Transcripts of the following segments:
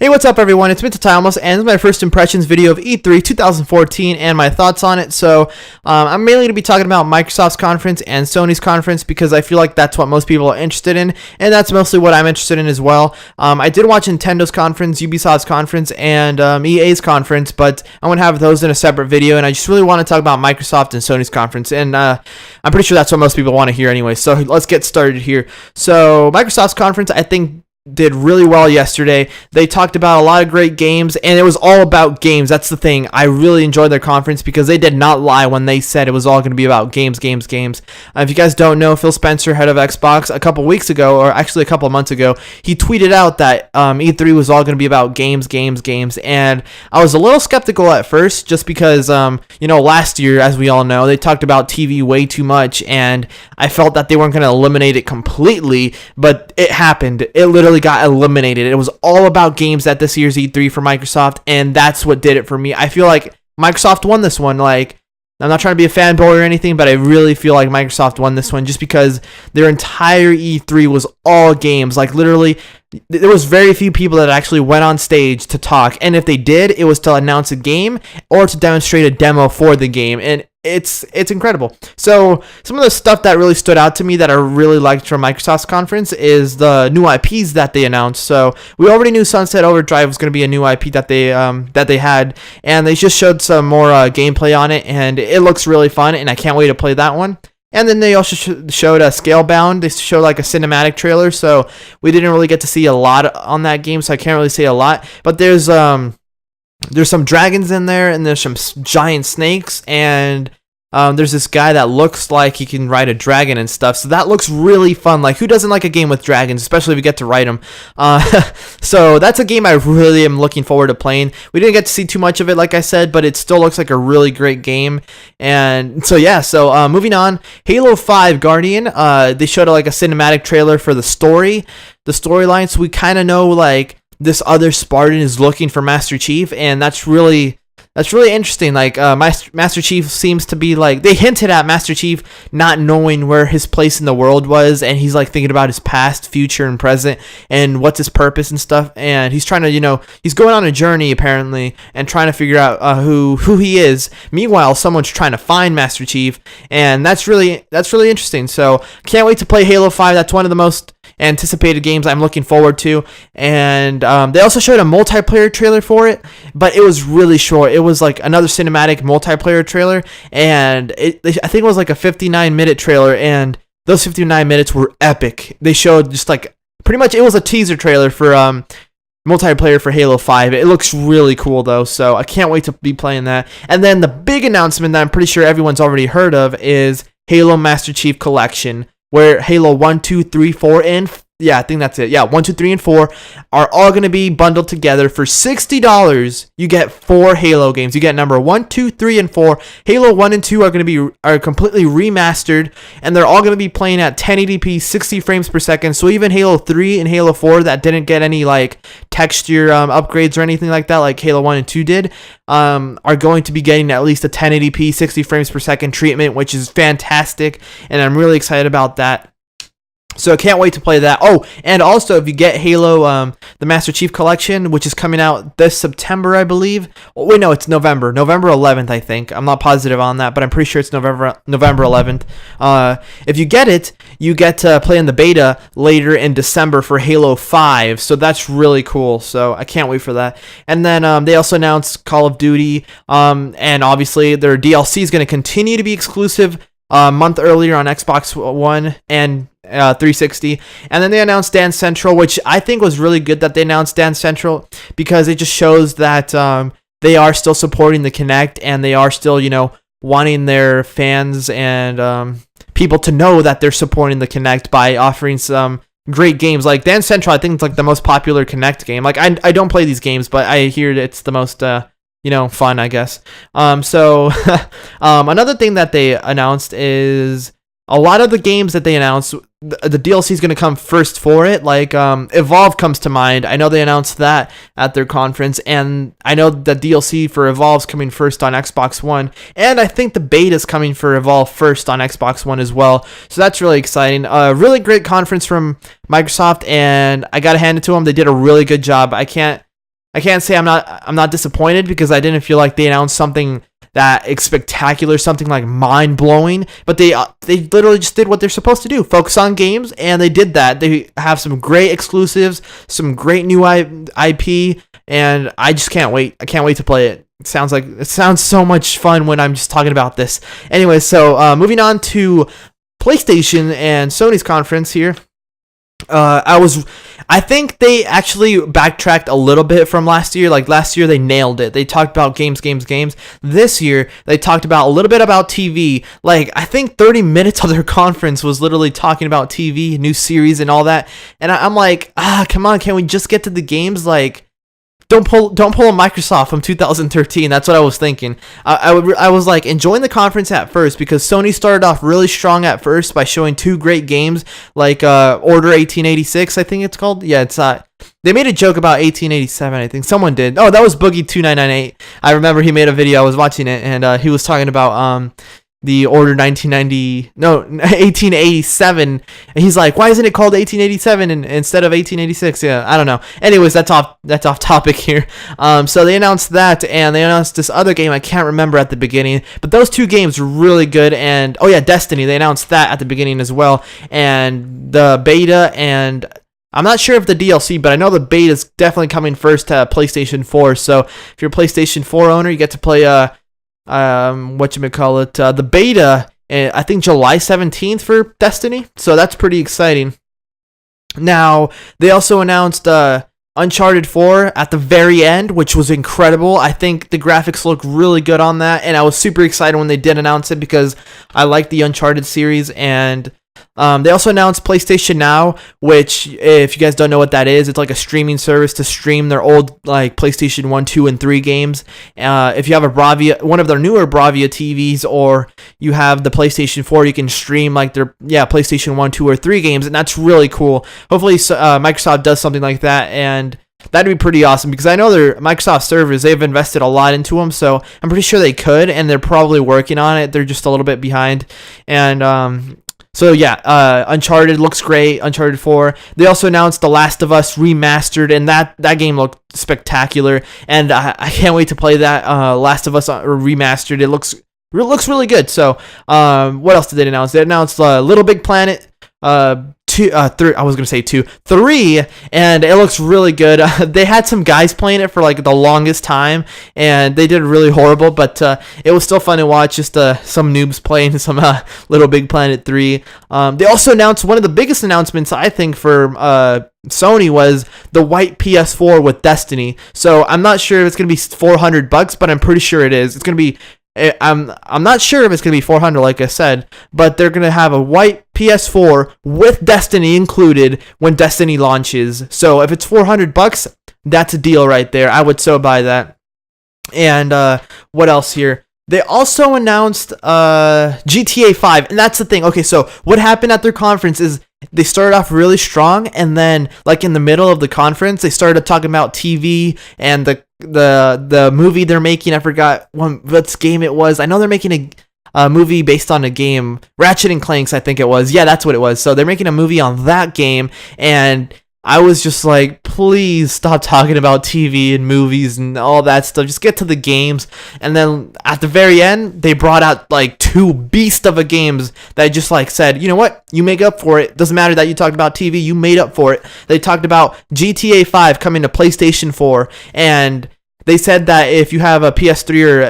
Hey, what's up, everyone? It's Mr. Almost, and this is my first impressions video of E3 2014 and my thoughts on it. So, I'm mainly going to be talking about Microsoft's conference and Sony's conference because I feel like that's what most people are interested in, and that's mostly what I'm interested in as well. I did watch Nintendo's conference, Ubisoft's conference, and EA's conference, but I'm going to have those in a separate video, and I just really want to talk about Microsoft and Sony's conference, and I'm pretty sure that's what most people want to hear anyway. So, let's get started here. So, Microsoft's conference, I think, did really well yesterday. They talked about a lot of great games, and it was all about games. That's the thing. I really enjoyed their conference because they did not lie when they said it was all going to be about games. If you guys don't know, Phil Spencer, head of Xbox, a couple weeks ago, or actually a couple months ago, he tweeted out that E3 was all going to be about games, and I was a little skeptical at first just because, last year, as we all know, they talked about TV way too much, and I felt that they weren't going to eliminate it completely, but it happened. It literally got eliminated. It was all about games at this year's E3 for Microsoft, and that's what did it for me. I feel like Microsoft won this one. Like, I'm not trying to be a fanboy or anything, but I really feel like Microsoft won this one just because their entire E3 was all games. Like, literally, there was very few people that actually went on stage to talk, and if they did, it was to announce a game or to demonstrate a demo for the game, and it's incredible. So some of the stuff that really stood out to me that I really liked from Microsoft's conference is the new IPs that they announced. So we already knew Sunset Overdrive was going to be a new IP that they had, and they just showed some more gameplay on it, and it looks really fun, and I can't wait to play that one. And then they also showed a Scalebound. They showed like a cinematic trailer, so we didn't really get to see a lot on that game, so I can't really say a lot. But there's some dragons in there, and there's some giant snakes, and there's this guy that looks like he can ride a dragon and stuff. So that looks really fun. Like, who doesn't like a game with dragons, especially if you get to ride them? So that's a game I really am looking forward to playing. We didn't get to see too much of it, like I said, but it still looks like a really great game. And so, yeah, so moving on, Halo 5 Guardian, they showed like a cinematic trailer for the storyline, so we kind of know, like, this other Spartan is looking for Master Chief, and that's really interesting. Like, Master Chief seems to be like, they hinted at Master Chief not knowing where his place in the world was, and he's like thinking about his past, future, and present, and what's his purpose and stuff. And he's trying to, he's going on a journey apparently, and trying to figure out who he is. Meanwhile, someone's trying to find Master Chief, and that's really interesting. So can't wait to play Halo 5. That's one of the most anticipated games I'm looking forward to. And they also showed a multiplayer trailer for it, but it was really short. It was like another cinematic multiplayer trailer, and I think it was like a 59-minute trailer, and those 59 minutes were epic. They showed just like, pretty much it was a teaser trailer for multiplayer for Halo 5. It looks really cool though, so I can't wait to be playing that. And then the big announcement that I'm pretty sure everyone's already heard of is Halo Master Chief Collection, where Halo 1, 2, 3, 4, and I think that's it. 1, 2, 3, and 4 are all going to be bundled together for $60. You get 4 Halo games. You get number 1, 2, 3, and 4. Halo 1 and 2 are completely remastered, and they're all going to be playing at 1080p, 60 frames per second. So even Halo 3 and Halo 4 that didn't get any like texture upgrades or anything like that, like Halo 1 and 2 did, are going to be getting at least a 1080p, 60 frames per second treatment, which is fantastic, and I'm really excited about that. So I can't wait to play that. Oh, and also if you get Halo, the Master Chief Collection, which is coming out this September, I believe. Oh, wait, no, it's November 11th, I think. I'm not positive on that, but I'm pretty sure it's November 11th. If you get it, you get to play in the beta later in December for Halo 5. So that's really cool. So I can't wait for that. And then they also announced Call of Duty, and obviously their DLC is going to continue to be exclusive a month earlier on Xbox One and 360. And then they announced Dance Central, which I think was really good that they announced Dance Central, because it just shows that they are still supporting the Kinect, and they are still, wanting their fans and people to know that they're supporting the Kinect by offering some great games. Like Dance Central, I think it's like the most popular Kinect game. Like, I don't play these games, but I hear it's the most fun, I guess. So another thing that they announced is a lot of the games that they announced, the DLC is going to come first for it. Like, Evolve comes to mind. I know they announced that at their conference, and I know the DLC for Evolve's coming first on Xbox One, and I think the beta is coming for Evolve first on Xbox One as well. So that's really exciting. Really great conference from Microsoft, and I got to hand it to them. They did a really good job. I can't I can't say I'm not disappointed, because I didn't feel like they announced something that is spectacular, something like mind blowing. But they literally just did what they're supposed to do: focus on games, and they did that. They have some great exclusives, some great new IP, and I just can't wait. I can't wait to play it. It sounds so much fun when I'm just talking about this. Anyway, so moving on to PlayStation and Sony's conference here. I think they actually backtracked a little bit from last year. Like last year, they nailed it. They talked about games. This year, they talked about a little bit about TV. Like, I think 30 minutes of their conference was literally talking about TV, new series, and all that. And I'm like, come on, can we just get to the games? Like, don't pull a Microsoft from 2013. That's what I was thinking. I was like enjoying the conference at first, because Sony started off really strong at first by showing two great games, like Order 1886, I think it's called. Yeah, it's they made a joke about 1887, I think. Someone did. Oh, that was Boogie2998. I remember he made a video. I was watching it, and he was talking about the Order 1887, and he's like, why isn't it called 1887 instead of 1886? Yeah, I don't know. Anyways, that's off topic here. So they announced that, and they announced this other game I can't remember at the beginning, but those two games were really good. And oh yeah, Destiny, they announced that at the beginning as well, and the beta, and I'm not sure if the DLC, but I know the beta is definitely coming first to PlayStation 4. So if you're a PlayStation 4 owner, you get to play the beta, I think July 17th for Destiny, so that's pretty exciting. Now, they also announced Uncharted 4 at the very end, which was incredible. I think the graphics look really good on that, and I was super excited when they did announce it, because I like the Uncharted series. And they also announced PlayStation Now, which, if you guys don't know what that is, it's like a streaming service to stream their old like PlayStation 1, 2, and 3 games. If you have one of their newer Bravia TVs, or you have the PlayStation 4, you can stream like their PlayStation 1, 2, or 3 games, and that's really cool. Hopefully Microsoft does something like that, and that'd be pretty awesome, because I know their Microsoft servers, they've invested a lot into them, so I'm pretty sure they could, and they're probably working on it. They're just a little bit behind. And so yeah, Uncharted looks great. Uncharted 4. They also announced The Last of Us Remastered, and that game looked spectacular. And I can't wait to play that Last of Us Remastered. It looks really good. So what else did they announce? They announced Little Big Planet 3, and it looks really good. They had some guys playing it for like the longest time, and they did really horrible, but it was still fun to watch. Just some noobs playing some Little Big Planet 3. They also announced one of the biggest announcements, I think, for Sony, was the white PS4 with Destiny. So I'm not sure if it's gonna be $400, but I'm pretty sure it is. It's gonna be. I'm not sure if it's going to be 400, like I said, but they're going to have a white PS4 with Destiny included when Destiny launches. So if it's $400, that's a deal right there. I would so buy that. And what else here? They also announced GTA 5, and that's the thing. Okay, so what happened at their conference is they started off really strong, and then like in the middle of the conference, they started talking about TV and the movie they're making. I forgot what game it was. I know they're making a movie based on a game, Ratchet and Clanks, I think it was. Yeah, that's what it was. So they're making a movie on that game, and I was just like, please stop talking about TV and movies and all that stuff. Just get to the games. And then at the very end, they brought out like two beast of a games that just like said, you know what? You make up for it. Doesn't matter that you talked about TV. You made up for it. They talked about GTA 5 coming to PlayStation 4, and they said that if you have a PS3 or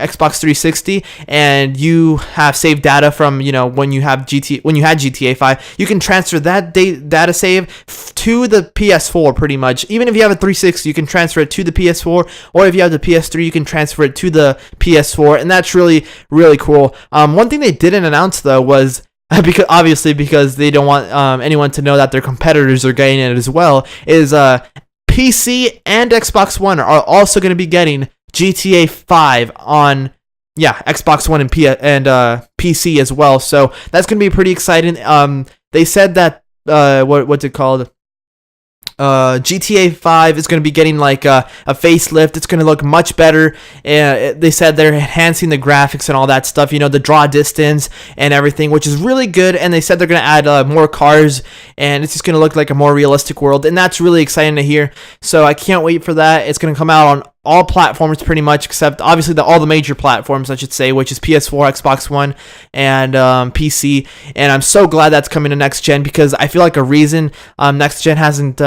Xbox 360 and you have saved data from, when you had GTA 5, you can transfer that data save to the PS4 pretty much. Even if you have a 360, you can transfer it to the PS4, or if you have the PS3, you can transfer it to the PS4, and that's really, really cool. One thing they didn't announce though was, because they don't want anyone to know that their competitors are getting it as well, is PC and Xbox One are also going to be getting GTA 5 on Xbox One and PC as well. So that's going to be pretty exciting. They said that what's it called? GTA 5 is going to be getting like a facelift. It's going to look much better. They said they're enhancing the graphics and all that stuff, you know, the draw distance and everything, which is really good. And they said they're going to add more cars, and it's just going to look like a more realistic world. And that's really exciting to hear. So I can't wait for that. It's going to come out on all platforms pretty much, except obviously all the major platforms, I should say, which is PS4, Xbox One, and PC. And I'm so glad that's coming to next gen, because I feel like a reason next gen hasn't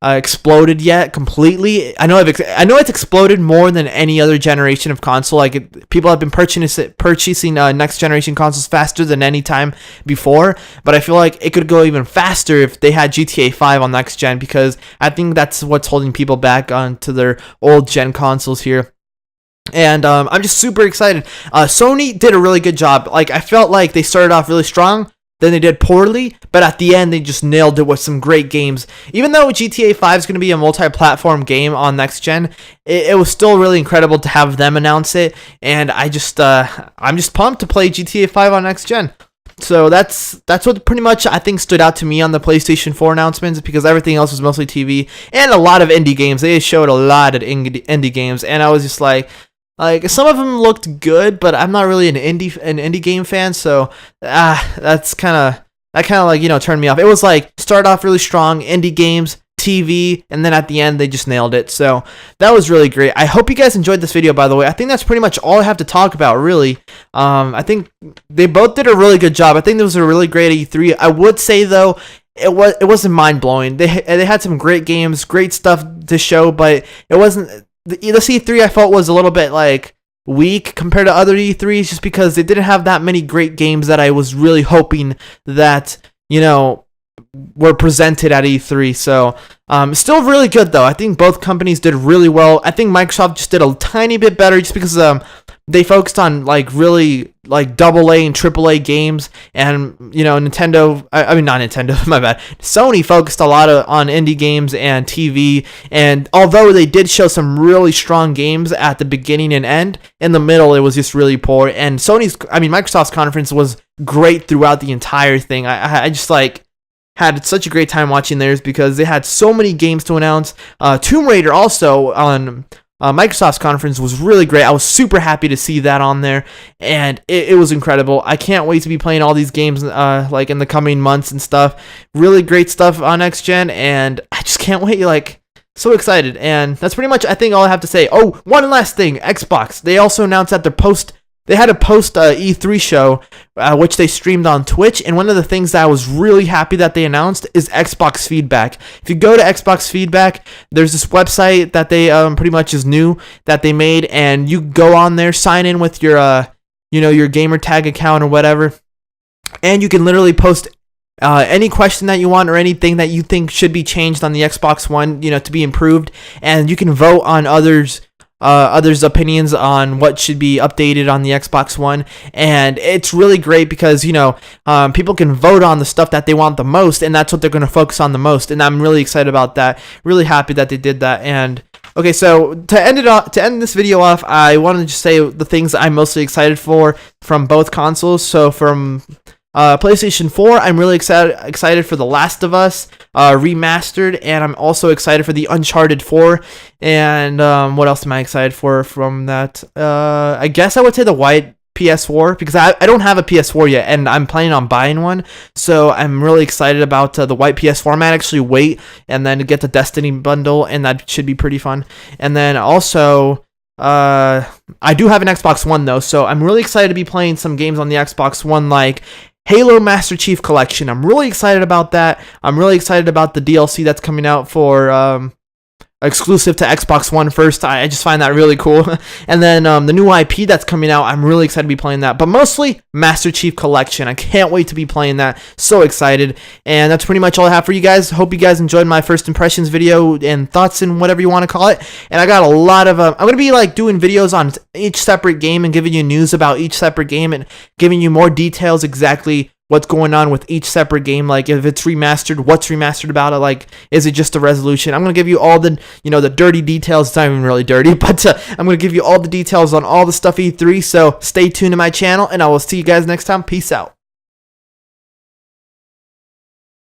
exploded yet completely. I know it's exploded more than any other generation of console. Like people have been purchasing next generation consoles faster than any time before, but I feel like it could go even faster if they had GTA 5 on next gen, because I think that's what's holding people back onto their old gen consoles here. And I'm just super excited. Sony did a really good job. Like I felt like they started off really strong, then they did poorly, but at the end they just nailed it with some great games. Even though GTA 5 is going to be a multi-platform game on next gen, it was still really incredible to have them announce it, and I'm just pumped to play GTA 5 on next gen. So that's what pretty much I think stood out to me on the PlayStation 4 announcements, because everything else was mostly TV and a lot of indie games. They showed a lot of indie games, and I was just like some of them looked good, but I'm not really an indie game fan, so that kind of like, you know, turned me off. It was like start off really strong, indie games, TV, and then at the end they just nailed it. So that was really great. I hope you guys enjoyed this video, by the way. I think that's pretty much all I have to talk about, really. I think they both did a really good job. I think this was a really great E3. I would say though, it wasn't mind blowing. They had some great games, great stuff to show, but it wasn't. The E3 I felt was a little bit like weak compared to other E3s, just because they didn't have that many great games that I was really hoping that, you know, were presented at E3. So still really good though. I think both companies did really well. I think Microsoft just did a tiny bit better, just because they focused on like really like AA and AAA games, and you know, not Nintendo, my bad. Sony focused a lot on indie games and TV, and although they did show some really strong games at the beginning and end, in the middle it was just really poor. And Microsoft's conference was great throughout the entire thing. I just like had such a great time watching theirs, because they had so many games to announce. Tomb Raider also on Microsoft's conference was really great. I was super happy to see that on there, and it was incredible. I can't wait to be playing all these games like in the coming months and stuff. Really great stuff on next gen, and I just can't wait. Like, so excited. And that's pretty much I think all I have to say. Oh, one last thing, Xbox. They also announced that they had a post E3 show, which they streamed on Twitch, and one of the things that I was really happy that they announced is Xbox Feedback. If you go to Xbox Feedback, there's this website that they pretty much is new that they made, and you go on there, sign in with your your gamer tag account or whatever, and you can literally post any question that you want or anything that you think should be changed on the Xbox One, you know, to be improved, and you can vote on others' opinions on what should be updated on the Xbox One. And it's really great because, you know, people can vote on the stuff that they want the most, and that's what they're going to focus on the most. And I'm really excited about that. Really happy that they did that. And okay, so to end this video off, I wanted to just say the things I'm mostly excited for from both consoles. So from PlayStation 4, I'm really excited for The Last of Us remastered, and I'm also excited for the Uncharted 4. And what else am I excited for from that? I guess I would say the white PS4, because I don't have a PS4 yet, and I'm planning on buying one. So I'm really excited about the white PS4. I might actually wait and then get the Destiny bundle, and that should be pretty fun. And then also, I do have an Xbox One though, so I'm really excited to be playing some games on the Xbox One, like Halo Master Chief Collection. I'm really excited about that. I'm really excited about the DLC that's coming out for exclusive to Xbox One first. I just find that really cool. And then the new IP that's coming out, I'm really excited to be playing that. But mostly Master Chief Collection. I can't wait to be playing that. So excited. And that's pretty much all I have for you guys. Hope you guys enjoyed my first impressions video and thoughts and whatever you want to call it. And I got a lot of I'm going to be like doing videos on each separate game and giving you news about each separate game and giving you more details exactly what's going on with each separate game, like if it's remastered, what's remastered about it, like is it just a resolution. I'm going to give you all the, you know, the dirty details. It's not even really dirty, but I'm going to give you all the details on all the stuff E3, so stay tuned to my channel, and I will see you guys next time. Peace out.